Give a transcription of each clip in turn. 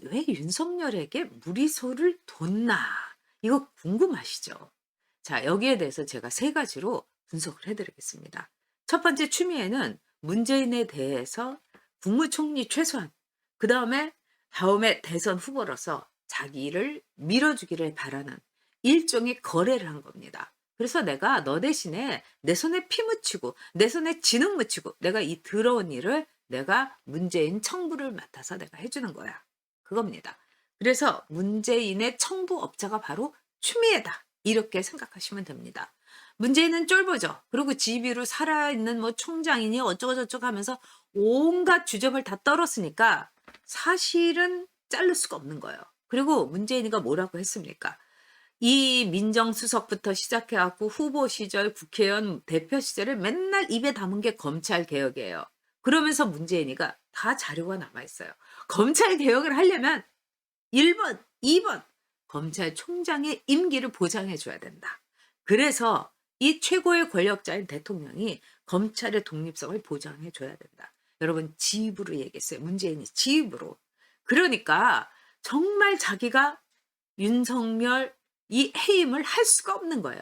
왜 윤석열에게 무리수를 뒀나? 이거 궁금하시죠? 자, 여기에 대해서 제가 세 가지로 분석을 해 드리겠습니다. 첫 번째 추미애는 문재인에 대해서 국무총리 최소한, 그다음에 다음에 대선 후보로서 자기를 밀어주기를 바라는 일종의 거래를 한 겁니다. 그래서 내가 너 대신에 내 손에 피 묻히고 내 손에 진흙 묻히고 내가 이 더러운 일을 내가 문재인 청부를 맡아서 내가 해 주는 거야. 그겁니다. 그래서 문재인의 청부업자가 바로 추미애다. 이렇게 생각하시면 됩니다. 문재인은 쫄보죠. 그리고 집 위로 살아있는 뭐 총장이니 어쩌고 저쩌고 하면서 온갖 주접을 다 떨었으니까 사실은 자를 수가 없는 거예요. 그리고 문재인이가 뭐라고 했습니까? 이 민정수석부터 시작해 갖고 후보 시절, 국회의원 대표 시절에 맨날 입에 담은 게 검찰 개혁이에요. 그러면서 문재인이가 다 자료가 남아 있어요. 검찰 개혁을 하려면 1 번, 2번 검찰총장의 임기를 보장해 줘야 된다. 그래서 이 최고의 권력자인 대통령이 검찰의 독립성을 보장해 줘야 된다. 여러분 지입으로 얘기했어요. 문재인이 지입으로. 그러니까 정말 자기가 윤석열 이 해임을 할 수가 없는 거예요.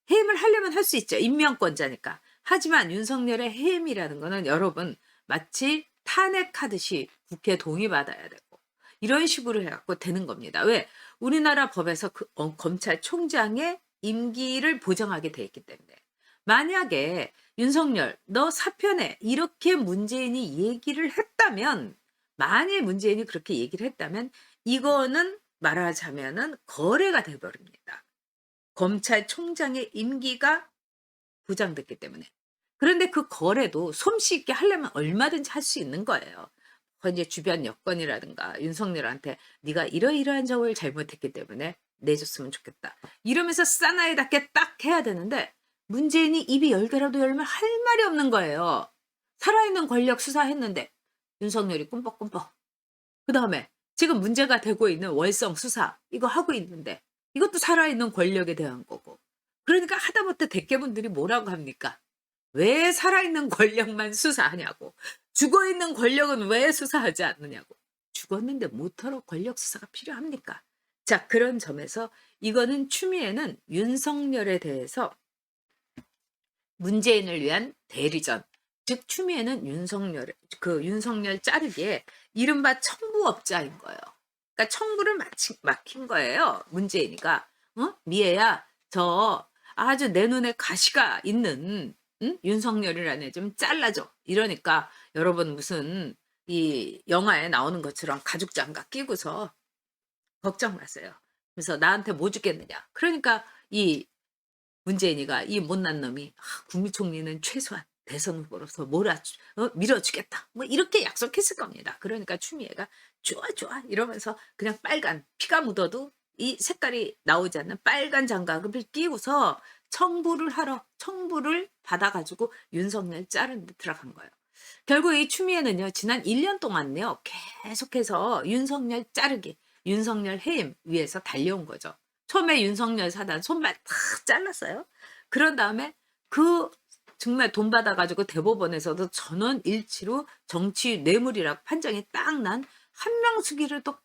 해임을 하려면 할 수 있죠. 임명권자니까. 하지만 윤석열의 해임이라는 거는 여러분 마치 탄핵하듯이 국회 동의받아야 되고 이런 식으로 해 갖고 되는 겁니다. 왜? 우리나라 법에서 검찰총장의 임기를 보장하게 돼 있기 때문에. 만약에 "윤석열 너 사표내." 이렇게 문재인이 얘기를 했다면, 만일 문재인이 그렇게 얘기를 했다면 이거는 말하자면은 거래가 돼 버립니다. 검찰총장의 임기가 부장됐기 때문에. 그런데 그 거래도 솜씨 있게 하려면 얼마든지 할 수 있는 거예요. 이제 주변 여건이라든가 윤석열한테 "네가 이러이러한 점을 잘못했기 때문에 내줬으면 좋겠다." 이러면서 사나이답게 딱 해야 되는데 문재인이 입이 열 개라도 열면 할 말이 없는 거예요. 살아있는 권력 수사했는데 윤석열이 꿈뻑꿈뻑. 그다음에 지금 문제가 되고 있는 월성 수사 이거 하고 있는데 이것도 살아있는 권력에 대한 거고. 그러니까 하다못해 대개분들이 뭐라고 합니까? 왜 살아있는 권력만 수사하냐고. 죽어있는 권력은 왜 수사하지 않느냐고. 죽었는데 뭐하러 권력 수사가 필요합니까? 자, 그런 점에서 이거는 추미애는 윤석열에 대해서 문재인을 위한 대리전, 즉 추미애는 윤석열 자르기에 이른바 청부업자인 거예요. 그러니까 청부를 맡긴 거예요. 문재인이가. "미애야, 저 아주 내 눈에 가시가 있는 윤석열이라는 애 좀 잘라줘." 이러니까 여러분 무슨 이 영화에 나오는 것처럼 가죽 장갑 끼고서 걱정 마세요. 그래서 "나한테 뭐 주겠느냐." 그러니까 이 문재인이가 이 못난 놈이 국무총리는 최소한 대선 후보로서 밀어주겠다." 뭐 이렇게 약속했을 겁니다. 그러니까 추미애가 "좋아, 좋아." 이러면서 그냥 빨간 피가 묻어도 이 색깔이 나오지 않는 빨간 장갑을 끼고서 청부를 받아 가지고 윤석열 자르는 데 들어간 거예요. 결국 이 추미애는요 지난 1년 동안요 계속해서 윤석열 자르기, 윤석열 해임 위해서 달려온 거죠. 처음에 윤석열 사단 손발 탁 잘랐어요. 그런 다음에 그 정말 돈 받아 가지고 대법원에서도 전원일치로 정치 뇌물이라고 판정이 딱 난 한명숙이를 또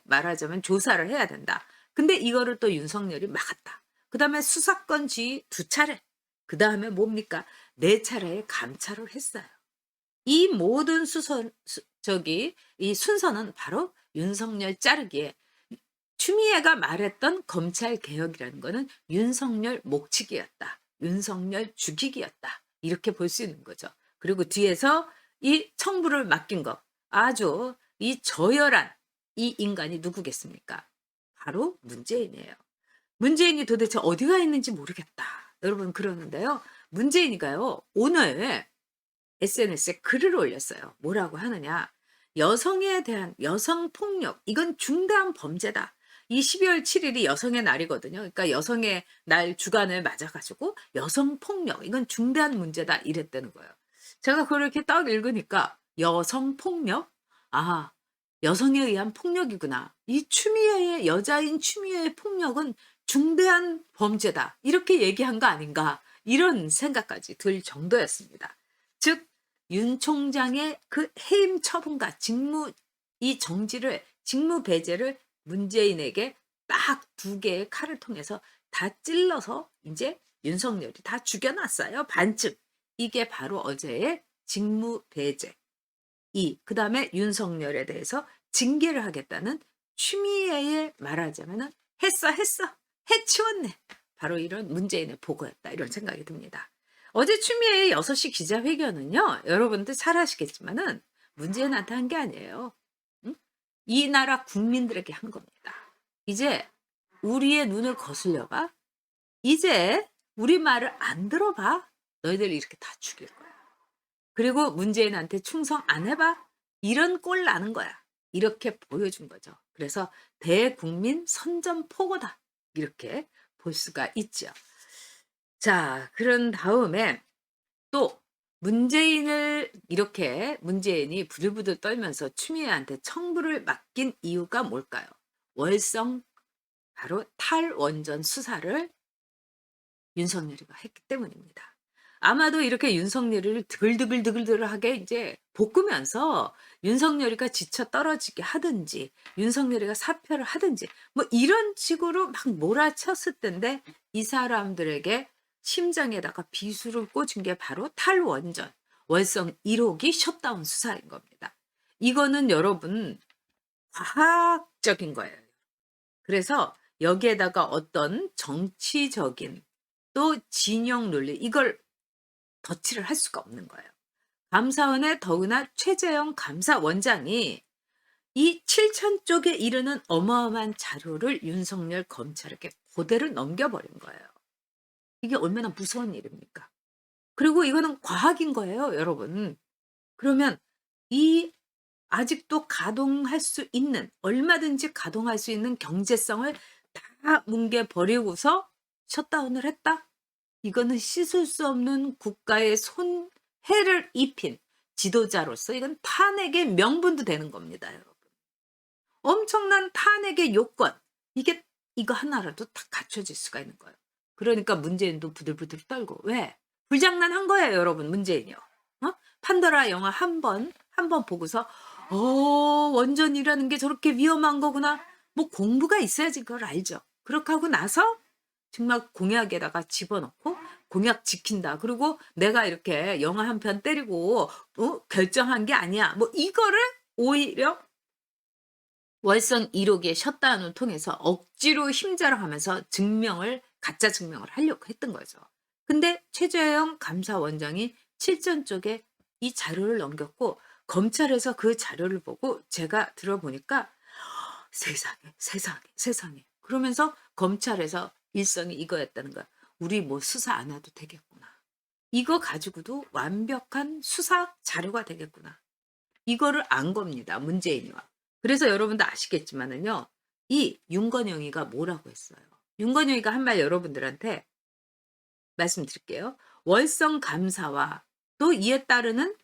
말하자면 조사를 해야 된다. 근데 이거를 또 윤석열이 막았다. 그다음에 수사권 지휘 2차례. 그다음에 뭡니까? 4차례의 감찰을 했어요. 이 모든 이 순서는 바로 윤석열 자르기에 추미애가 말했던 검찰 개혁이라는 거는 윤석열 목치기였다. 윤석열 죽이기였다. 이렇게 볼 수 있는 거죠. 그리고 뒤에서 이 청부를 맡긴 거 아주 이 저열한 이 인간이 누구겠습니까? 바로 문재인이에요. 문재인이 도대체 어디가 있는지 모르겠다. 여러분 그러는데요. 문재인이가요. 오늘 SNS에 글을 올렸어요. 뭐라고 하느냐. 여성에 대한 여성 폭력 이건 중대한 범죄다. 이 12월 7일이 여성의 날이거든요. 그러니까 여성의 날 주간을 맞아 가지고 여성 폭력 이건 중대한 문제다 이랬다는 거예요. 제가 그걸 이렇게 딱 읽으니까 여성 폭력? 아, 여성에 의한 폭력이구나. 이 추미애의 여자인 추미애의 폭력은 중대한 범죄다. 이렇게 얘기한 거 아닌가. 이런 생각까지 들 정도였습니다. 즉 윤 총장의 그 해임 처분과 직무 이 정지를 직무 배제를 문재인에게 딱 두 개의 칼을 통해서 다 찔러서 이제 윤석열이 다 죽여놨어요, 반쯤. 이게 바로 어제의 직무 배제. 그다음에 윤석열에 대해서 징계를 하겠다는 추미애의 말하자면은 했어. 해치웠네. 바로 이런 문재인의 보고였다. 이런 생각이 듭니다. 어제 추미애의 6시 기자회견은요. 여러분들 잘 아시겠지만은 문재인한테 한 게 아니에요. 응? 이 나라 국민들에게 한 겁니다. 이제 우리의 눈을 거슬려 봐. 이제 우리 말을 안 들어봐. 너희들 이렇게 다 죽일 거야. 그리고 문재인한테 충성 안 해봐? 이런 꼴 나는 거야. 이렇게 보여준 거죠. 그래서 대국민 선전포고다. 이렇게 볼 수가 있죠. 자, 그런 다음에 또 문재인이 부들부들 떨면서 추미애한테 청부를 맡긴 이유가 뭘까요? 월성 바로 탈원전 수사를 윤석열이가 했기 때문입니다. 아마도 이렇게 윤석열이를 드글드글드글드글하게 이제 볶으면서 윤석열이가 지쳐 떨어지게 하든지 윤석열이가 사표를 하든지 뭐 이런 식으로 막 몰아쳤을 텐데 이 사람들에게 심장에다가 비수를 꽂은 게 바로 탈원전 월성 1호기 셧다운 수사인 겁니다. 이거는 여러분 과학적인 거예요. 그래서 여기에다가 어떤 정치적인 또 진영 논리 이걸 덧칠을 할 수가 없는 거예요. 감사원의 더구나 최재형 감사원장이 이 7천 쪽에 이르는 어마어마한 자료를 윤석열 검찰에게 그대로 넘겨버린 거예요. 이게 얼마나 무서운 일입니까? 그리고 이거는 과학인 거예요, 여러분. 그러면 이 아직도 가동할 수 있는 얼마든지 가동할 수 있는 경제성을 다 뭉개버리고서 셧다운을 했다? 이거는 씻을 수 없는 국가의 손해를 입힌 지도자로서 이건 탄핵의 명분도 되는 겁니다, 여러분. 엄청난 탄핵의 요건. 이거 하나라도 딱 갖춰질 수가 있는 거예요. 그러니까 문재인도 부들부들 떨고. 왜? 불장난한 거예요, 여러분, 문재인이요. 판도라 영화 한 번 보고서, 원전이라는 게 저렇게 위험한 거구나. 뭐 공부가 있어야지 그걸 알죠. 그렇게 하고 나서 정말 공약에다가 집어넣고 공약 지킨다. 그리고 내가 이렇게 영화 한 편 때리고 결정한 게 아니야. 뭐 이거를 오히려 월성 1호기의 셧다운을 통해서 억지로 힘자랑하면서 가짜 증명을 하려고 했던 거죠. 근데 최재형 감사원장이 7전 쪽에 이 자료를 넘겼고 검찰에서 그 자료를 보고 제가 들어보니까 세상에. 그러면서 검찰에서 일성이 이거였다는 거야. 우리 뭐 수사 안 해도 되겠구나. 이거 가지고도 완벽한 수사 자료가 되겠구나. 이거를 안 겁니다. 문재인이와. 그래서 여러분도 아시겠지만은요. 이 윤건영이가 뭐라고 했어요. 윤건영이가 한 말 여러분들한테 말씀드릴게요. 월성 감사와 또 이에 따르는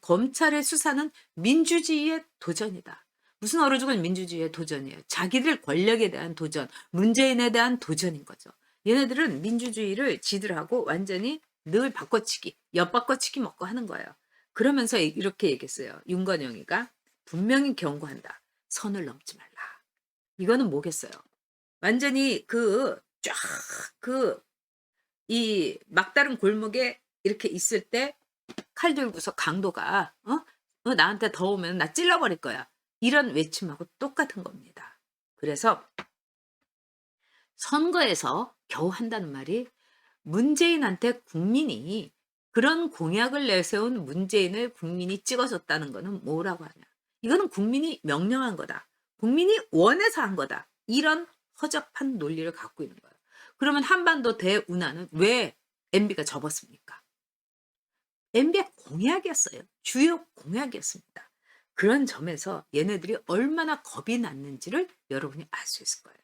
검찰의 수사는 민주주의의 도전이다. 무슨 얼어 죽은 민주주의의 도전이에요. 자기들 권력에 대한 도전, 문재인에 대한 도전인 거죠. 얘네들은 민주주의를 지들하고 완전히 늘 바꿔치기, 엿바꿔치기 먹고 하는 거예요. 그러면서 이렇게 얘기했어요. 윤건영이가 분명히 경고한다. 선을 넘지 말라. 이거는 뭐겠어요? 완전히 이 막다른 골목에 이렇게 있을 때 칼 들고서 강도가 나한테 더 오면 나 찔러버릴 거야. 이런 외침하고 똑같은 겁니다. 그래서 선거에서 겨우 한다는 말이 문재인한테 국민이 그런 공약을 내세운 문재인을 국민이 찍어줬다는 거는 뭐라고 하냐. 이거는 국민이 명령한 거다. 국민이 원해서 한 거다. 이런 허접한 논리를 갖고 있는 거예요. 그러면 한반도 대운하는 왜 MB가 접었습니까? MB의 공약이었어요. 주요 공약이었습니다. 그런 점에서 얘네들이 얼마나 겁이 났는지를 여러분이 알 수 있을 거예요.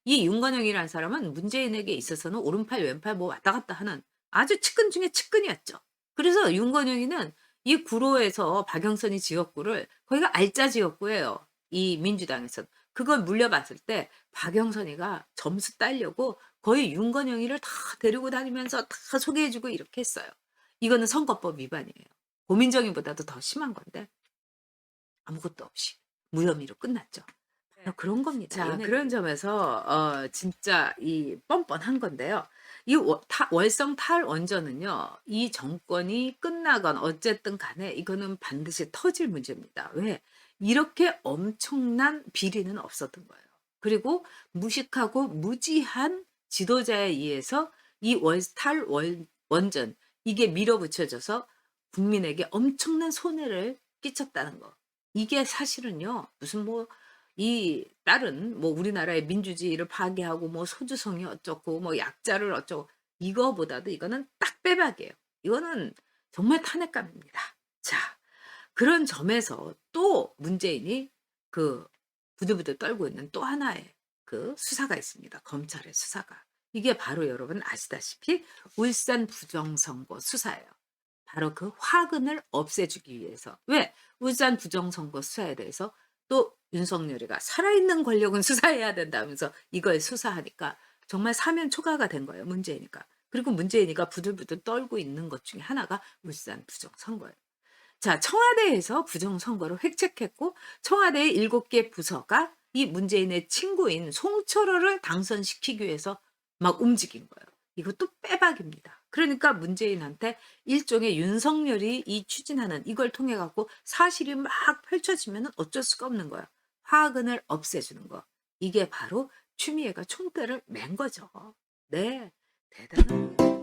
이 윤건영이라는 사람은 문재인에게 있어서는 오른팔 왼팔 뭐 왔다 갔다 하는 아주 측근 중에 측근이었죠. 그래서 윤건영이는 이 구로에서 박영선이 지역구를 거기가 알짜 지역구예요. 이 민주당에서 그걸 물려봤을 때 박영선이가 점수 따려고 거의 윤건영이를 다 데리고 다니면서 다 소개해주고 이렇게 했어요. 이거는 선거법 위반이에요. 고민정의보다도 더 심한 건데 아무것도 없이 무혐의로 끝났죠. 그런 겁니다, 자, 그런 얘네들이. 점에서 진짜 이 뻔뻔한 건데요. 이 월성 탈원전은요. 이 정권이 끝나건 어쨌든 간에 이거는 반드시 터질 문제입니다. 왜? 이렇게 엄청난 비리는 없었던 거예요. 그리고 무식하고 무지한 지도자에 의해서 이 원전 이게 밀어붙여져서 국민에게 엄청난 손해를 끼쳤다는 거. 이게 사실은요. 무슨 뭐 이 다른 뭐 우리나라의 민주주의를 파괴하고 뭐 소주성이 어쩌고 뭐 약자를 어쩌고 이거보다도 이거는 딱 빼박이에요. 이거는 정말 탄핵감입니다. 자, 그런 점에서 또 문재인이 그 부들부들 떨고 있는 또 하나의 그 수사가 있습니다. 검찰의 수사가. 이게 바로 여러분 아시다시피 울산 부정선거 수사예요. 바로 그 화근을 없애주기 위해서. 왜? 울산 부정선거 수사에 대해서 또 윤석열이가 살아있는 권력은 수사해야 된다면서 이걸 수사하니까 정말 사면 초과가 된 거예요, 문재인이가. 그리고 문재인이가 부들부들 떨고 있는 것 중에 하나가 울산 부정선거예요. 자, 청와대에서 부정선거를 획책했고 청와대의 7개 부서가 이 문재인의 친구인 송철호를 당선시키기 위해서 막 움직인 거예요. 이것도 빼박입니다. 그러니까 문재인한테 일종의 윤석열이 이 추진하는 이걸 통해 갖고 사실이 막 펼쳐지면 어쩔 수가 없는 거예요. 화근을 없애주는 거. 이게 바로 추미애가 총대를 맨 거죠. 네. 대단한